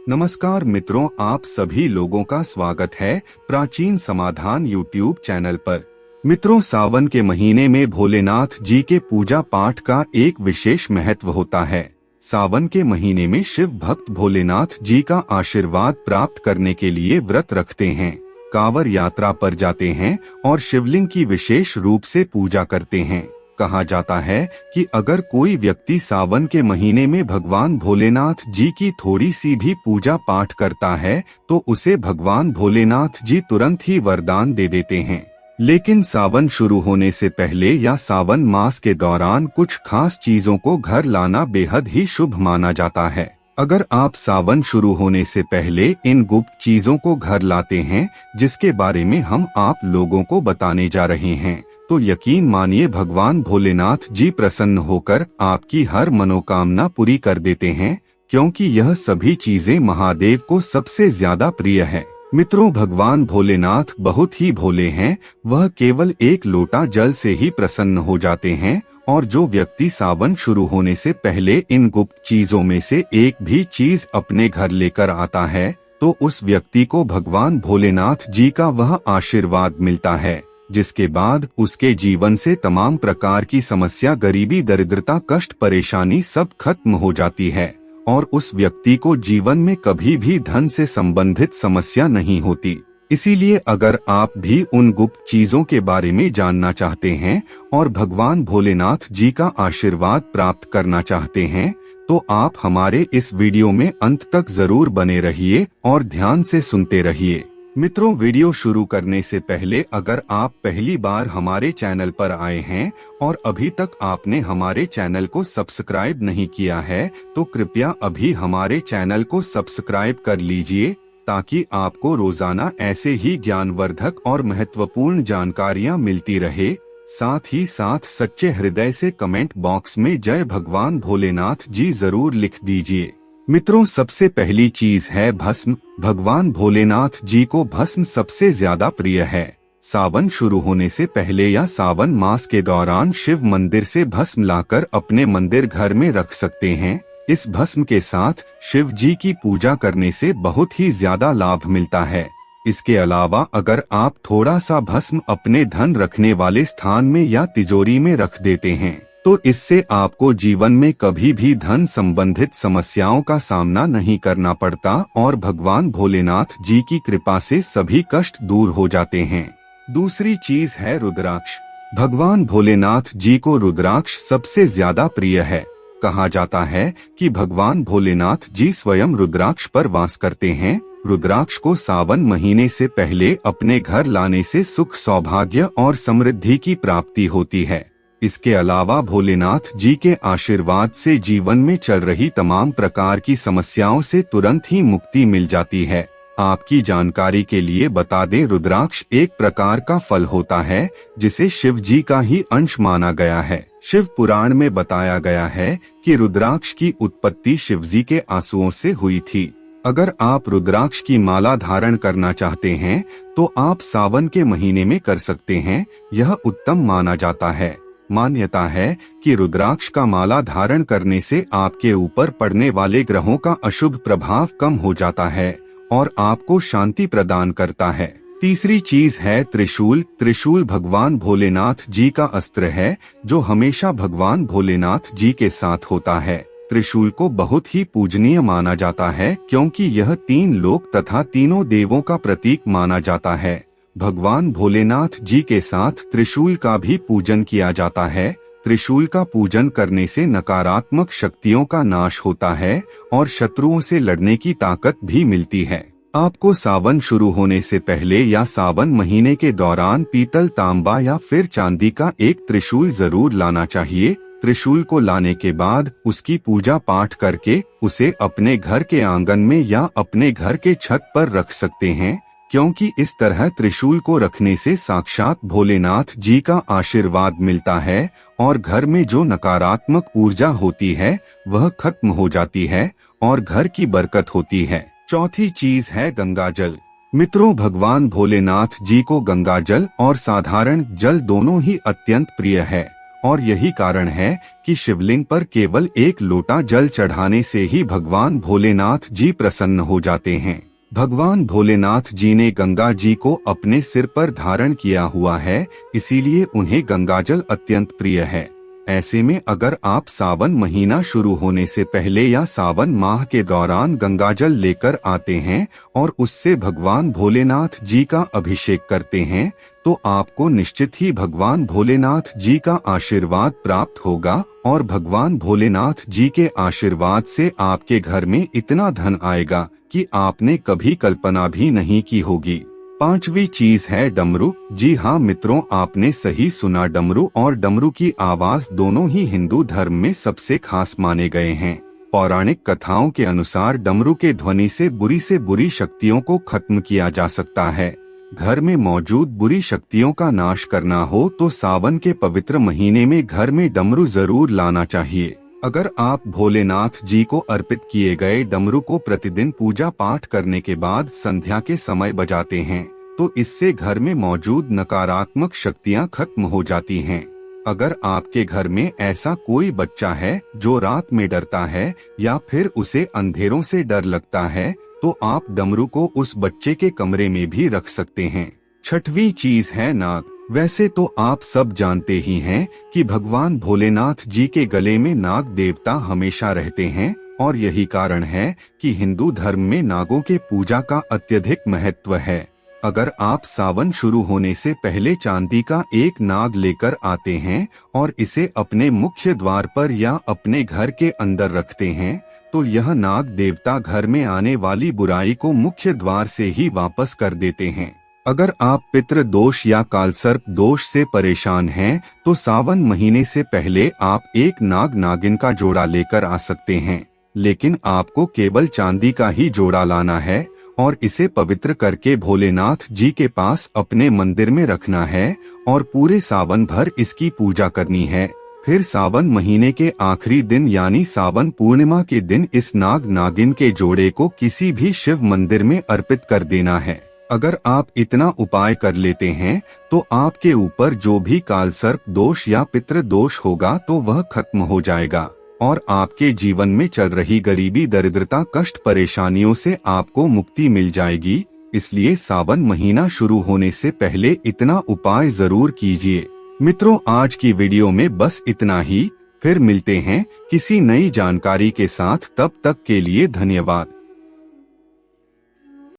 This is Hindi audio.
नमस्कार मित्रों, आप सभी लोगों का स्वागत है प्राचीन समाधान यूट्यूब चैनल पर। मित्रों, सावन के महीने में भोलेनाथ जी के पूजा पाठ का एक विशेष महत्व होता है। सावन के महीने में शिव भक्त भोलेनाथ जी का आशीर्वाद प्राप्त करने के लिए व्रत रखते हैं, कांवड़ यात्रा पर जाते हैं और शिवलिंग की विशेष रूप से पूजा करते हैं। कहा जाता है कि अगर कोई व्यक्ति सावन के महीने में भगवान भोलेनाथ जी की थोड़ी सी भी पूजा पाठ करता है तो उसे भगवान भोलेनाथ जी तुरंत ही वरदान दे देते हैं। लेकिन सावन शुरू होने से पहले या सावन मास के दौरान कुछ खास चीजों को घर लाना बेहद ही शुभ माना जाता है। अगर आप सावन शुरू होने से पहले इन गुप्त चीजों को घर लाते हैं जिसके बारे में हम आप लोगों को बताने जा रहे हैं, तो यकीन मानिए भगवान भोलेनाथ जी प्रसन्न होकर आपकी हर मनोकामना पूरी कर देते हैं, क्योंकि यह सभी चीजें महादेव को सबसे ज्यादा प्रिय है। मित्रों, भगवान भोलेनाथ बहुत ही भोले हैं। वह केवल एक लोटा जल से ही प्रसन्न हो जाते हैं और जो व्यक्ति सावन शुरू होने से पहले इन गुप्त चीजों में से एक भी चीज अपने घर लेकर आता है तो उस व्यक्ति को भगवान भोलेनाथ जी का वह आशीर्वाद मिलता है, जिसके बाद उसके जीवन से तमाम प्रकार की समस्या, गरीबी, दरिद्रता, कष्ट, परेशानी सब खत्म हो जाती है और उस व्यक्ति को जीवन में कभी भी धन से संबंधित समस्या नहीं होती। इसीलिए अगर आप भी उन गुप्त चीजों के बारे में जानना चाहते हैं और भगवान भोलेनाथ जी का आशीर्वाद प्राप्त करना चाहते हैं तो आप हमारे इस वीडियो में अंत तक जरूर बने रहिए और ध्यान से सुनते रहिए। मित्रों, वीडियो शुरू करने से पहले अगर आप पहली बार हमारे चैनल पर आए हैं और अभी तक आपने हमारे चैनल को सब्सक्राइब नहीं किया है तो कृपया अभी हमारे चैनल को सब्सक्राइब कर लीजिए ताकि आपको रोजाना ऐसे ही ज्ञानवर्धक और महत्वपूर्ण जानकारियां मिलती रहे। साथ ही साथ सच्चे हृदय से कमेंट बॉक्स में जय भगवान भोलेनाथ जी जरूर लिख दीजिए। मित्रों, सबसे पहली चीज है भस्म। भगवान भोलेनाथ जी को भस्म सबसे ज्यादा प्रिय है। सावन शुरू होने से पहले या सावन मास के दौरान शिव मंदिर से भस्म लाकर अपने मंदिर घर में रख सकते हैं। इस भस्म के साथ शिव जी की पूजा करने से बहुत ही ज्यादा लाभ मिलता है। इसके अलावा अगर आप थोड़ा सा भस्म अपने धन रखने वाले स्थान में या तिजोरी में रख देते हैं तो इससे आपको जीवन में कभी भी धन संबंधित समस्याओं का सामना नहीं करना पड़ता और भगवान भोलेनाथ जी की कृपा से सभी कष्ट दूर हो जाते हैं। दूसरी चीज है रुद्राक्ष। भगवान भोलेनाथ जी को रुद्राक्ष सबसे ज्यादा प्रिय है। कहा जाता है कि भगवान भोलेनाथ जी स्वयं रुद्राक्ष पर वास करते हैं। रुद्राक्ष को सावन महीने से पहले अपने घर लाने से सुख, सौभाग्य और समृद्धि की प्राप्ति होती है। इसके अलावा भोलेनाथ जी के आशीर्वाद से जीवन में चल रही तमाम प्रकार की समस्याओं से तुरंत ही मुक्ति मिल जाती है। आपकी जानकारी के लिए बता दें, रुद्राक्ष एक प्रकार का फल होता है जिसे शिव जी का ही अंश माना गया है। शिव पुराण में बताया गया है कि रुद्राक्ष की उत्पत्ति शिव जी के आंसुओं से हुई थी। अगर आप रुद्राक्ष की माला धारण करना चाहते हैं तो आप सावन के महीने में कर सकते हैं। यह उत्तम माना जाता है। मान्यता है कि रुद्राक्ष का माला धारण करने से आपके ऊपर पड़ने वाले ग्रहों का अशुभ प्रभाव कम हो जाता है और आपको शांति प्रदान करता है। तीसरी चीज है त्रिशूल। त्रिशूल भगवान भोलेनाथ जी का अस्त्र है जो हमेशा भगवान भोलेनाथ जी के साथ होता है। त्रिशूल को बहुत ही पूजनीय माना जाता है क्योंकि यह तीन लोक तथा तीनों देवों का प्रतीक माना जाता है। भगवान भोलेनाथ जी के साथ त्रिशूल का भी पूजन किया जाता है। त्रिशूल का पूजन करने से नकारात्मक शक्तियों का नाश होता है और शत्रुओं से लड़ने की ताकत भी मिलती है। आपको सावन शुरू होने से पहले या सावन महीने के दौरान पीतल, तांबा या फिर चांदी का एक त्रिशूल जरूर लाना चाहिए। त्रिशूल को लाने के बाद उसकी पूजा पाठ करके उसे अपने घर के आंगन में या अपने घर के छत पर रख सकते हैं, क्योंकि इस तरह त्रिशूल को रखने से साक्षात भोलेनाथ जी का आशीर्वाद मिलता है और घर में जो नकारात्मक ऊर्जा होती है वह खत्म हो जाती है और घर की बरकत होती है। चौथी चीज है गंगा जल। मित्रों, भगवान भोलेनाथ जी को गंगा जल और साधारण जल दोनों ही अत्यंत प्रिय है और यही कारण है कि शिवलिंग पर केवल एक लोटा जल चढ़ाने से ही भगवान भोलेनाथ जी प्रसन्न हो जाते हैं। भगवान भोलेनाथ जी ने गंगा जी को अपने सिर पर धारण किया हुआ है, इसीलिए उन्हें गंगाजल अत्यंत प्रिय है। ऐसे में अगर आप सावन महीना शुरू होने से पहले या सावन माह के दौरान गंगाजल लेकर आते हैं और उससे भगवान भोलेनाथ जी का अभिषेक करते हैं तो आपको निश्चित ही भगवान भोलेनाथ जी का आशीर्वाद प्राप्त होगा और भगवान भोलेनाथ जी के आशीर्वाद से आपके घर में इतना धन आएगा कि आपने कभी कल्पना भी नहीं की होगी। पांचवी चीज है डमरू। जी हाँ मित्रों, आपने सही सुना, डमरू और डमरू की आवाज दोनों ही हिंदू धर्म में सबसे खास माने गए हैं। पौराणिक कथाओं के अनुसार डमरू के ध्वनि से बुरी शक्तियों को खत्म किया जा सकता है। घर में मौजूद बुरी शक्तियों का नाश करना हो तो सावन के पवित्र महीने में घर में डमरू जरूर लाना चाहिए। अगर आप भोलेनाथ जी को अर्पित किए गए डमरू को प्रतिदिन पूजा पाठ करने के बाद संध्या के समय बजाते हैं तो इससे घर में मौजूद नकारात्मक शक्तियां खत्म हो जाती हैं। अगर आपके घर में ऐसा कोई बच्चा है जो रात में डरता है या फिर उसे अंधेरों से डर लगता है तो आप डमरू को उस बच्चे के कमरे में भी रख सकते हैं। छठवीं चीज है नाग। वैसे तो आप सब जानते ही हैं कि भगवान भोलेनाथ जी के गले में नाग देवता हमेशा रहते हैं और यही कारण है कि हिंदू धर्म में नागों के पूजा का अत्यधिक महत्व है। अगर आप सावन शुरू होने से पहले चांदी का एक नाग लेकर आते हैं और इसे अपने मुख्य द्वार पर या अपने घर के अंदर रखते हैं तो यह नाग देवता घर में आने वाली बुराई को मुख्य द्वार से ही वापस कर देते हैं। अगर आप पितृ दोष या कालसर्प दोष से परेशान हैं तो सावन महीने से पहले आप एक नाग नागिन का जोड़ा लेकर आ सकते हैं, लेकिन आपको केवल चांदी का ही जोड़ा लाना है और इसे पवित्र करके भोलेनाथ जी के पास अपने मंदिर में रखना है और पूरे सावन भर इसकी पूजा करनी है। फिर सावन महीने के आखिरी दिन यानी सावन पूर्णिमा के दिन इस नाग नागिन के जोड़े को किसी भी शिव मंदिर में अर्पित कर देना है। अगर आप इतना उपाय कर लेते हैं तो आपके ऊपर जो भी कालसर्प दोष या पितृ दोष होगा तो वह खत्म हो जाएगा और आपके जीवन में चल रही गरीबी, दरिद्रता, कष्ट, परेशानियों से आपको मुक्ति मिल जाएगी। इसलिए सावन महीना शुरू होने से पहले इतना उपाय जरूर कीजिए। मित्रों, आज की वीडियो में बस इतना ही। फिर मिलते हैं किसी नई जानकारी के साथ। तब तक के लिए धन्यवाद।